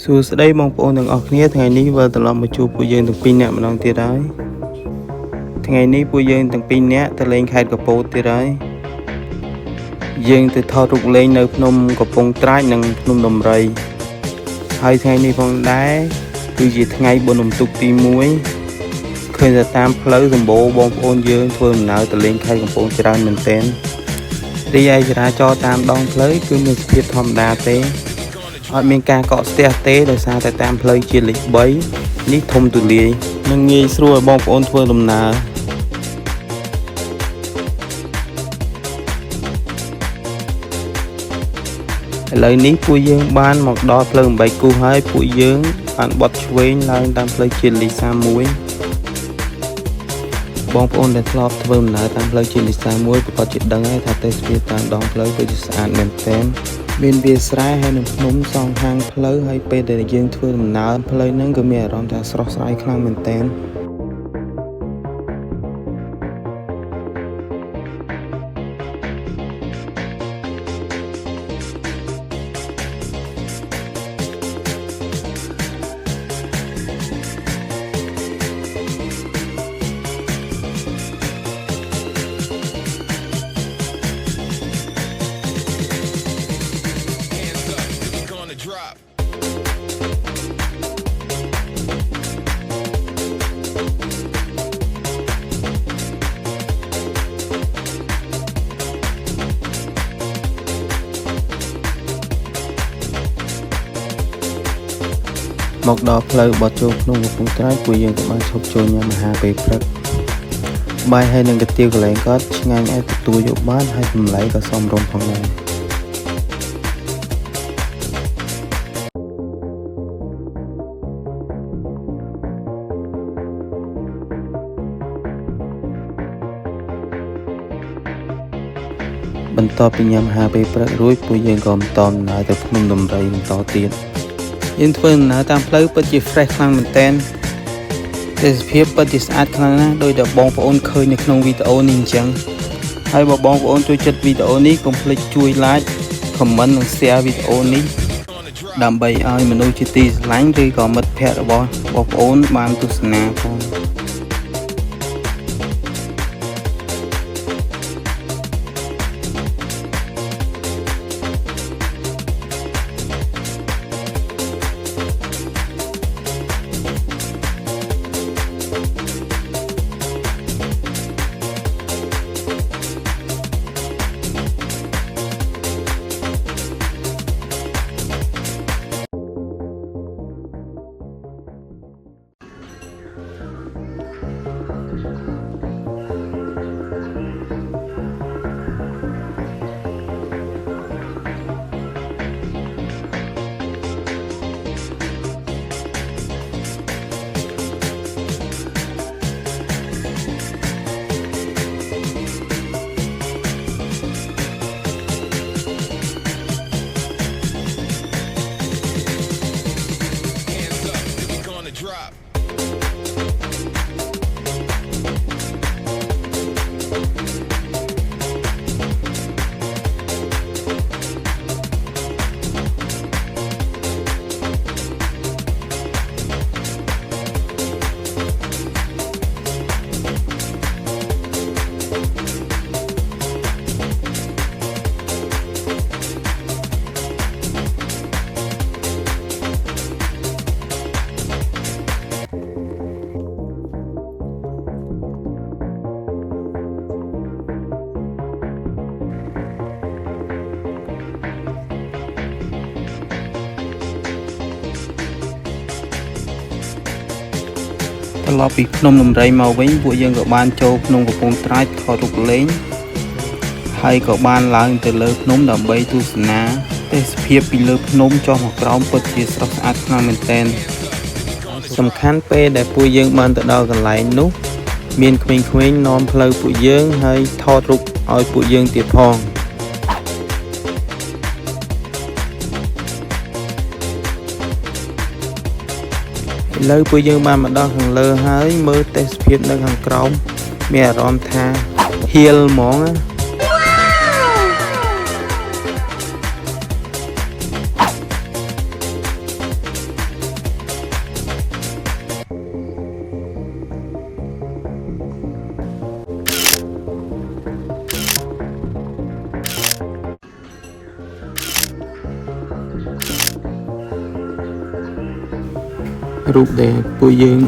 សួស្តីបងប្អូនទាំងអស់គ្នាថ្ងៃនេះវិលត្រឡប់មកជួបពួកយើងទាំងពីរនាក់ម្ដងទៀតហើយថ្ងៃនេះពួកយើងទាំងពីរនាក់ទៅលេងខេត្តកំពតទៀតហើយយើងទៅថតរូបលេងនៅភ្នំកំពង់ត្រាចនិងភ្នំដំរីហើយថ្ងៃនេះផងដែរគឺជាថ្ងៃបុណ្យរំទុកទី1ឃើញតែតាមផ្លូវសម្បូរបងប្អូនយើងធ្វើដំណើរទៅលេងខេត្តកំពង់ច្រើនមែនទែនរីឯចរាចរណ៍តាមដងផ្លូវគឺមានសភាពធម្មតាទេអត់មានការកកស្ទះទេដោយសារតែតាមផ្លូវជាតិលេខ3នេះធំទូលាយនិងងាយស្រួលឲ្យបងប្អូនធ្វើដំណើរឥឡូវនេះពួកយើងបានមកដល់ផ្លូវ8គូហើយពួកយើងបានបត់ឆ្វេងឡើងតាមផ្លូវជាតិលេខ31បងប្អូនដែលធ្លាប់ធ្វើដំណើរតាមផ្លូវជាតិលេខ31ប្រកាសជាដឹងហើយថាទេសភាពតាមដងផ្លូវគឺជាស្អាតមែនទែនមានវាលស្រែហើយនឹងភ្នំសងខាងផ្លូវហើយពេលដែលយើងធ្វើដំណើរផ្លូវហ្នឹងគឺមានអារម្មណ៍ថាស្រស់ស្រាយខ្លាំងមែនទែនមកដល់ផ្លូវបត់ចូលភ្នំកំពង់ត្រាចពួកយើងក៏បានឈប់ចូលញ៉ាំអាហារពេលព្រឹកបាយហើយនឹងកាទៀវកន្លែងគាត់ឆ្ងាញ់ឲ្យទទួលយកបានហើយតម្លៃក៏សមរម្យផងដែរបន្ទាប់ពីញ៉ាំអាហារពេលព្រឹករួចពួកយើងក៏បន្តដំណើរទៅភ្នំដំរីបន្តទៀតយើងធ្វើដំណើរតាមផ្លូវពិតជា fresh ខ្លាំងមែនទែនទេសភាពពិតជាស្អាតខ្លាំងណាស់ដោយតែបងប្អូនឃើញនៅក្នុងវីដេអូនេះអញ្ចឹងហើយបើបងប្អូនចូលចិត្តវីដេអូនេះកុំភ្លេចជួយ like comment និង share វីដេអូនេះដើម្បីឲ្យមនុស្សជាទីស្រឡាញ់ឬក៏មិត្តភ័ក្តិរបស់បងប្អូនបានទស្សនាផងត្រឡប់ពីភ្នំដំរីមកវិញពួកយើងក៏បានចូលភ្នំកំពង់ត្រាចថតរូបលេងហើយក៏បានឡើងទៅលើភ្នំដើម្បីទស្សនាទេសភាពពីលើភ្នំចុះមកក្រោមពិតជាស្រស់ស្អាតខ្លាំងមែនទែនសំខាន់ពេលដែលពួកយើងបានទៅដល់កន្លែងនោះមានក្មេងៗនាំផ្លូវពួកយើងហើយថតរូបឲ្យពួកយើងទៀតផង ឥឡូវពួកយើងបានមកដល់ខាងលើហើយមើលទេសភាពនៅខាងក្រោមមានអារម្មណ៍ថាហៀលហ្មង រូបដែលពួកយើង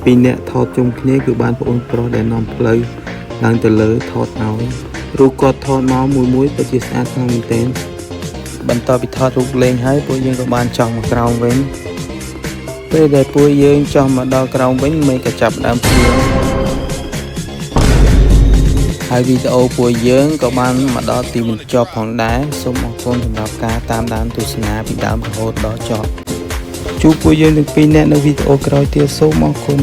ពីរនាក់ថតជុំគ្នាគឺបានបងប្រុសដែលនាំផ្លូវឡើងទៅលើថតឲ្យរូបគាត់ថតមកមួយពិតជាស្អាតខ្លាំងមែនទែនបន្ទាប់ពីថតរូបលេងហើយពួកយើងក៏បានចុះមកក្រោមវិញពេលដែលពួកយើងចុះមកដល់ក្រោមវិញមេឃក៏ចាប់ផ្ដើមភ្លៀងហើយវីដេអូពួកយើងក៏បានមកដល់ទីបញ្ចប់ផងដែរសូមអរគុណសម្រាប់ការតាមដានទស្សនាពីដើមរហូតដល់ចប់ជួបពួកយើងទាំងពីរនាក់នៅវីដេអូក្រោយទៀតសូមអរគុណ